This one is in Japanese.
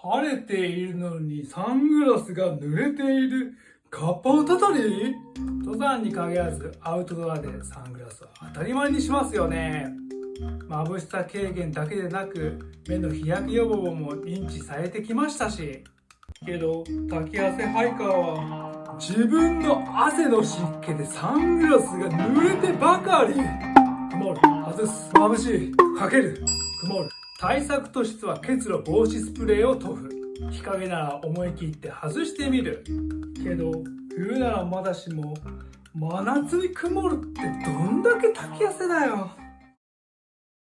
晴れているのにサングラスが濡れているカッパをたたり。登山に限らずアウトドアでサングラスは当たり前にしますよね。眩しさ軽減だけでなく目の日焼け予防も認知されてきましたし。けど滝汗ハイカーは自分の汗の湿気でサングラスが濡れてばかり。曇る、外す、眩しい、かける、曇る。対策としては結露防止スプレーを塗布。日陰なら思い切って外してみる。けど冬ならまだしも真夏に曇るってどんだけ滝汗だよ。